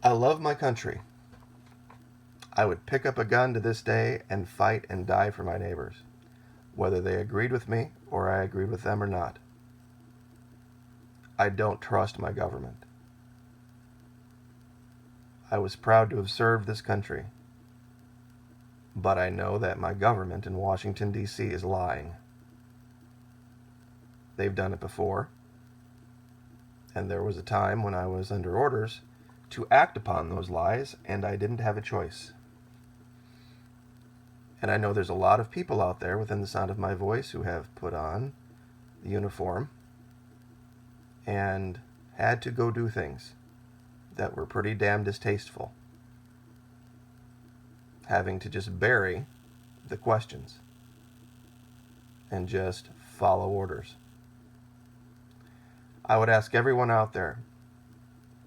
I love my country. I would pick up a gun to this day and fight and die for my neighbors, whether they agreed with me or I agreed with them or not. I don't trust my government. I was proud to have served this country, but I know that my government in Washington, D.C. is lying. They've done it before, and there was a time when I was under orders to act upon those lies, and I didn't have a choice. And I know there's a lot of people out there within the sound of my voice who have put on the uniform and had to go do things that were pretty damn distasteful, having to just bury the questions and just follow orders. I would ask everyone out there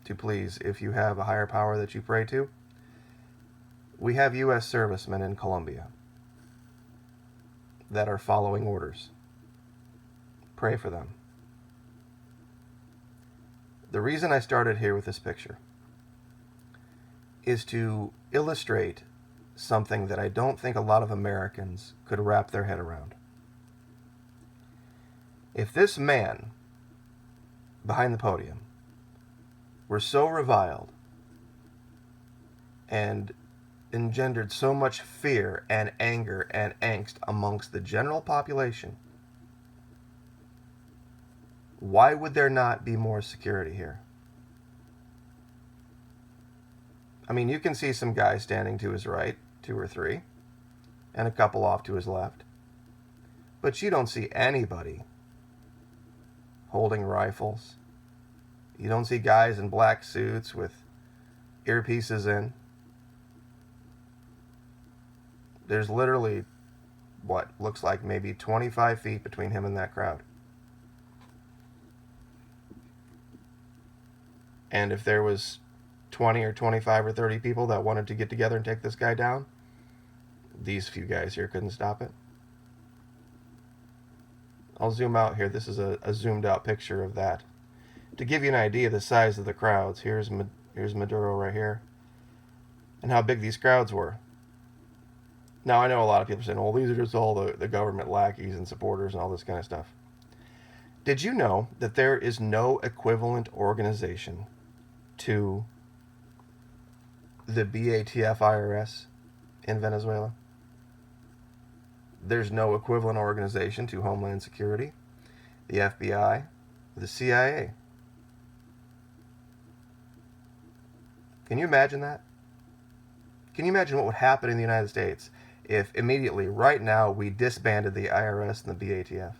to please, if you have a higher power that you pray to, we have U.S. servicemen in Colombia that are following orders. Pray for them. The reason I started here with this picture is to illustrate something that I don't think a lot of Americans could wrap their head around. If this man behind the podium were so reviled and engendered so much fear and anger and angst amongst the general population, why would there not be more security here? I mean, you can see some guys standing to his right, 2 or 3, and a couple off to his left. But you don't see anybody holding rifles. You don't see guys in black suits with earpieces in. There's literally what looks like maybe 25 feet between him and that crowd. And if there was 20 or 25 or 30 people that wanted to get together and take this guy down, these few guys here couldn't stop it. I'll zoom out here. This is a zoomed out picture of that. To give you an idea of the size of the crowds, here's Maduro right here, and how big these crowds were. Now, I know a lot of people saying, oh, these are just all the government lackeys and supporters and all this kind of stuff. Did you know that there is no equivalent organization to the BATF IRS in Venezuela? There's no equivalent organization to Homeland Security, the FBI, the CIA. Can you imagine that? Can you imagine what would happen in the United States if immediately, right now, we disbanded the IRS and the BATF?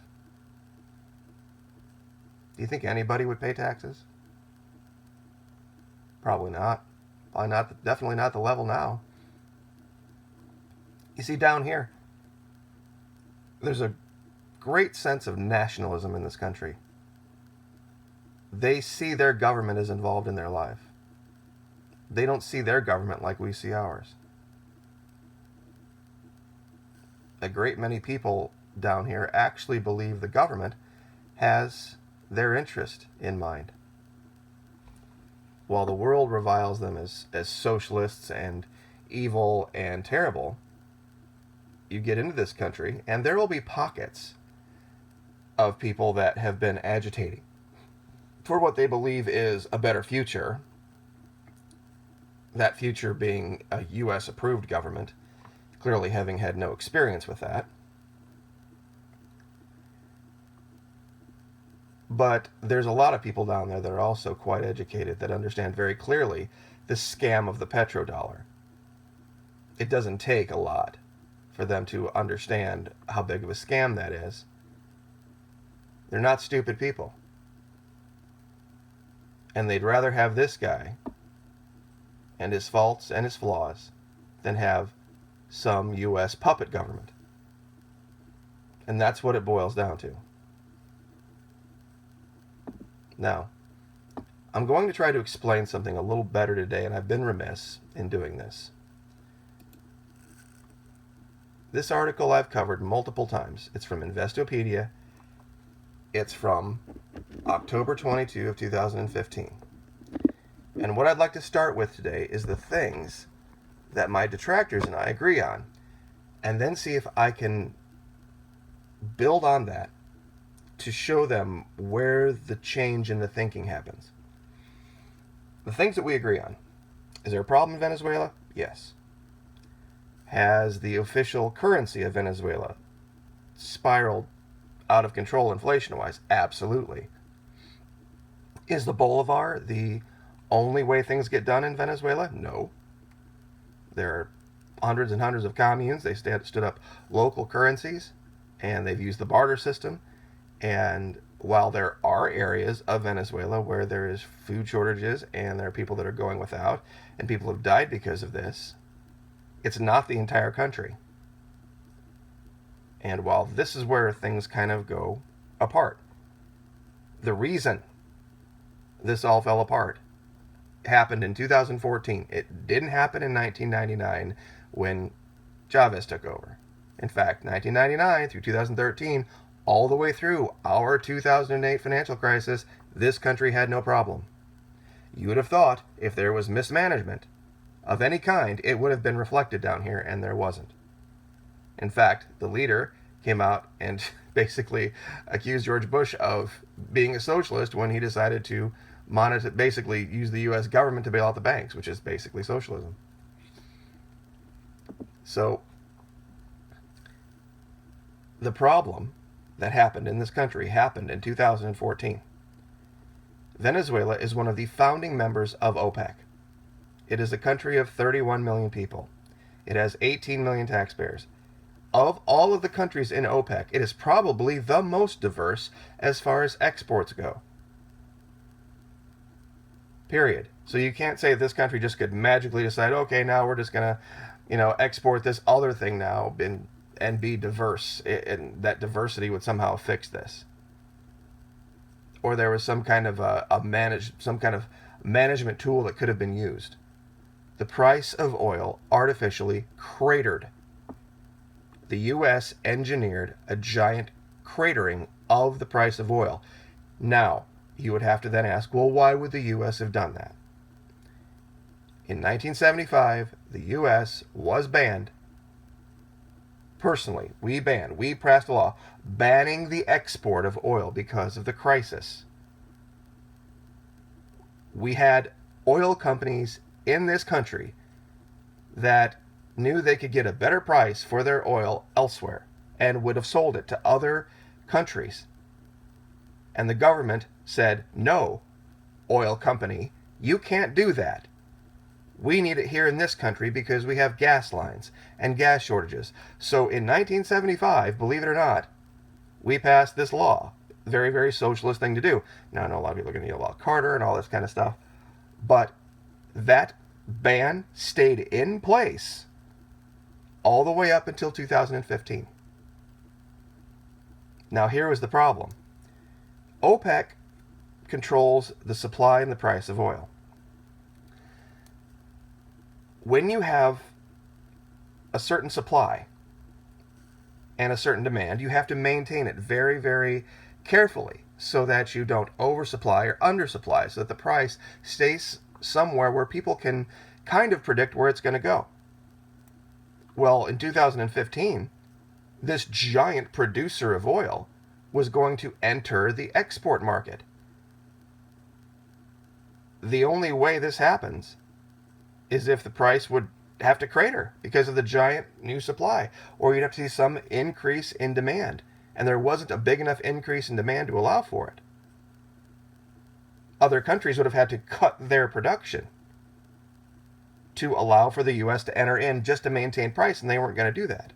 Do you think anybody would pay taxes? Probably not. Probably not. Definitely not the level now. You see, down here, there's a great sense of nationalism in this country. They see their government as involved in their life. They don't see their government like we see ours. A great many people down here actually believe the government has their interest in mind. While the world reviles them as socialists and evil and terrible, you get into this country and there will be pockets of people that have been agitating for what they believe is a better future. That future being a U.S. approved government, clearly having had no experience with that. But there's a lot of people down there that are also quite educated that understand very clearly the scam of the petrodollar. It doesn't take a lot for them to understand how big of a scam that is. They're not stupid people. And they'd rather have this guy and his faults and his flaws than have some U.S. puppet government. And that's what it boils down to. Now, I'm going to try to explain something a little better today, and I've been remiss in doing this. This article I've covered multiple times. It's from Investopedia. It's from October 22 of 2015. And what I'd like to start with today is the things that my detractors and I agree on, and then see if I can build on that to show them where the change in the thinking happens. The things that we agree on. Is there a problem in Venezuela? Yes. Has the official currency of Venezuela spiraled out of control inflation-wise? Absolutely. Is the bolivar the only way things get done in Venezuela? No. There are hundreds and hundreds of communes. They stood up local currencies, and they've used the barter system. And while there are areas of Venezuela where there is food shortages and there are people that are going without and people have died because of this, it's not the entire country. And while this is where things kind of go apart, the reason this all fell apart happened in 2014. It didn't happen in 1999 when Chavez took over. In fact, 1999 through 2013, all the way through our 2008 financial crisis, this country had no problem. You would have thought if there was mismanagement of any kind, it would have been reflected down here, and there wasn't. In fact, the leader came out and basically accused George Bush of being a socialist when he decided to basically use the U.S. government to bail out the banks, which is basically socialism. So, the problem that happened in this country happened in 2014. Venezuela is one of the founding members of OPEC. It is a country of 31 million people. It has 18 million taxpayers. Of all of the countries in OPEC, it is probably the most diverse as far as exports go. Period. So you can't say this country just could magically decide, okay, now we're just going to, export this other thing now and be diverse, and that diversity would somehow fix this. Or there was some kind of management tool that could have been used. The price of oil artificially cratered. The U.S. engineered a giant cratering of the price of oil. Now, you would have to then ask, well, why would the U.S. have done that? In 1975, the U.S. was banned. Personally, we passed a law banning the export of oil because of the crisis. We had oil companies in this country that knew they could get a better price for their oil elsewhere and would have sold it to other countries. And the government said, no, oil company, you can't do that. We need it here in this country because we have gas lines and gas shortages. So in 1975, believe it or not, we passed this law. Very, very socialist thing to do. Now, I know a lot of people are going to yell about Carter and all this kind of stuff. But that ban stayed in place all the way up until 2015. Now, here was the problem. OPEC controls the supply and the price of oil. When you have a certain supply and a certain demand, you have to maintain it very, very carefully so that you don't oversupply or undersupply, so that the price stays somewhere where people can kind of predict where it's going to go. Well, in 2015, this giant producer of oil was going to enter the export market. The only way this happens is if the price would have to crater because of the giant new supply, or you'd have to see some increase in demand, and there wasn't a big enough increase in demand to allow for it. Other countries would have had to cut their production to allow for the U.S. to enter in just to maintain price, and they weren't going to do that.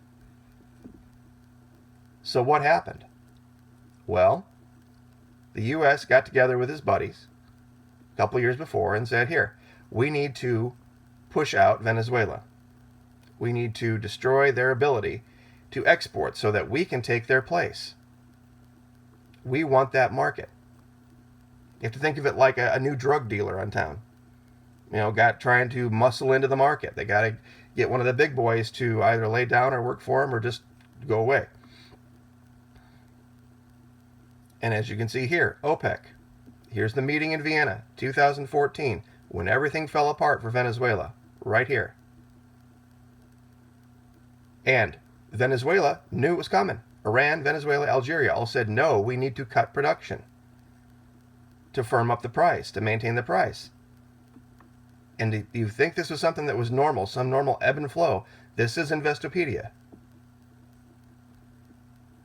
So what happened? Well, the U.S. got together with his buddies a couple years before and said, here, we need to push out Venezuela. We need to destroy their ability to export so that we can take their place. We want that market. You have to think of it like a new drug dealer on town. Trying to muscle into the market. They got to get one of the big boys to either lay down or work for them or just go away. And as you can see here, OPEC. Here's the meeting in Vienna, 2014. when everything fell apart for Venezuela, right here. And Venezuela knew it was coming. Iran, Venezuela, Algeria all said, no, we need to cut production to firm up the price, to maintain the price. And do you think this was something that was normal, some normal ebb and flow? This is Investopedia.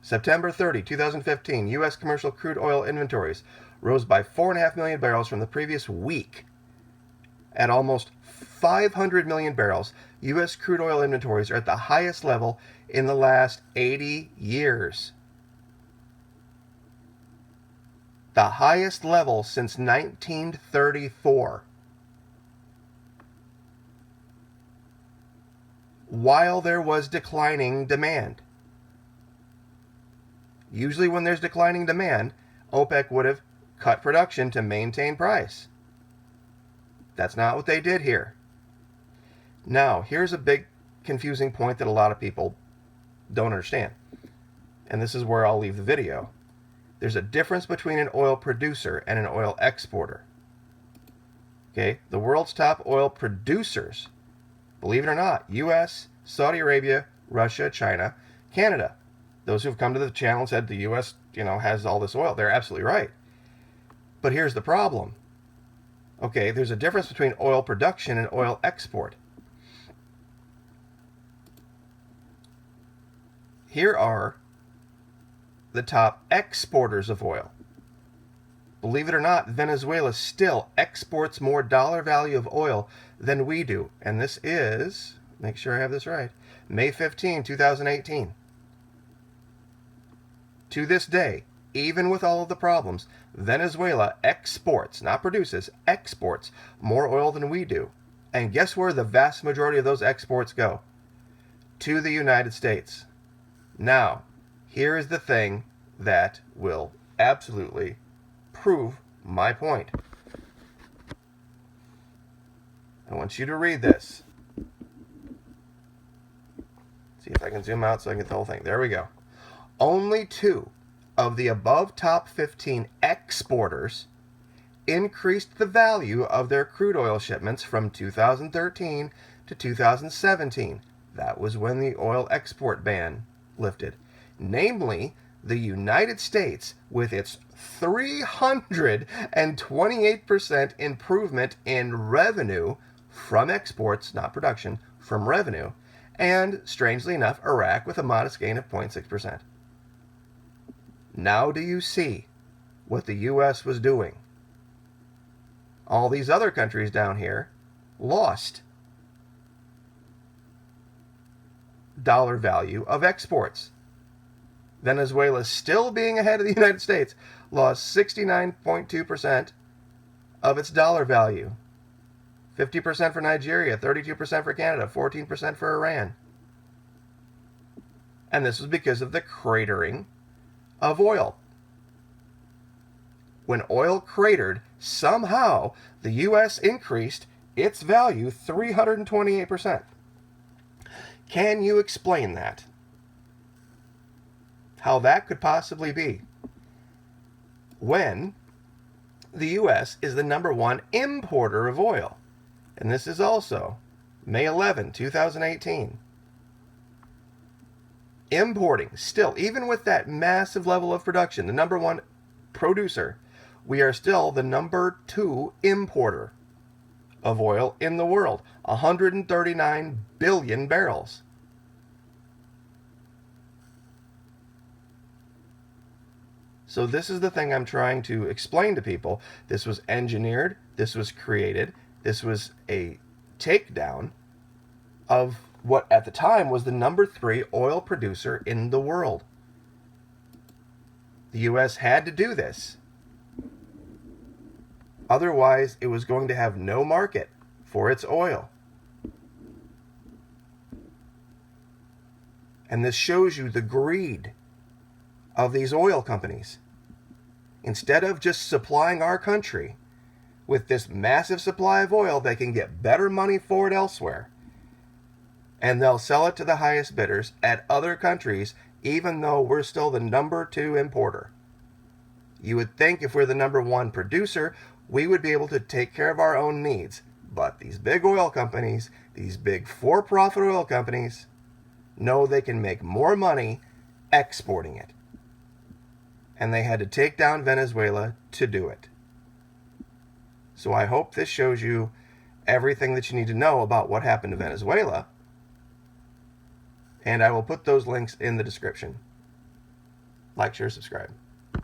September 30, 2015, U.S. commercial crude oil inventories rose by 4.5 million barrels from the previous week. At almost 500 million barrels, U.S. crude oil inventories are at the highest level in the last 80 years. The highest level since 1934. While there was declining demand. Usually when there's declining demand, OPEC would have cut production to maintain price. That's not what they did here. Now, here's a big confusing point that a lot of people don't understand. And this is where I'll leave the video. There's a difference between an oil producer and an oil exporter. Okay, the world's top oil producers, believe it or not, U.S., Saudi Arabia, Russia, China, Canada. Those who've come to the channel and said the U.S., has all this oil. They're absolutely right. But here's the problem. Okay, there's a difference between oil production and oil export. Here are the top exporters of oil. Believe it or not, Venezuela still exports more dollar value of oil than we do. And this is, make sure I have this right, May 15, 2018. To this day, even with all of the problems, Venezuela exports, not produces, exports more oil than we do. And guess where the vast majority of those exports go? To the United States. Now, here is the thing that will absolutely prove my point. I want you to read this. See if I can zoom out so I can get the whole thing. There we go. Only 2 of the above top 15 exporters increased the value of their crude oil shipments from 2013 to 2017. That was when the oil export ban lifted. Namely, the United States, with its 328% improvement in revenue from exports, not production, from revenue, and, strangely enough, Iraq with a modest gain of 0.6%. Now do you see what the U.S. was doing? All these other countries down here lost dollar value of exports. Venezuela, still being ahead of the United States, lost 69.2% of its dollar value. 50% for Nigeria, 32% for Canada, 14% for Iran. And this was because of the cratering of oil. When oil cratered, somehow the U.S. increased its value 328%. Can you explain that? How that could possibly be when the U.S. is the #1 importer of oil. And this is also May 11, 2018. Importing, still, even with that massive level of production, the #1 producer, we are still the #2 importer of oil in the world. 139 billion barrels. So this is the thing I'm trying to explain to people. This was engineered, this was created, this was a takedown of what at the time was the #3 oil producer in the world. The U.S. had to do this. Otherwise, it was going to have no market for its oil. And this shows you the greed of these oil companies. Instead of just supplying our country with this massive supply of oil, they can get better money for it elsewhere. And they'll sell it to the highest bidders at other countries, even though we're still the #2 importer. You would think if we're the #1 producer, we would be able to take care of our own needs. But these big oil companies, these big for-profit oil companies, know they can make more money exporting it. And they had to take down Venezuela to do it. So I hope this shows you everything that you need to know about what happened to Venezuela. And I will put those links in the description. Like, share, subscribe.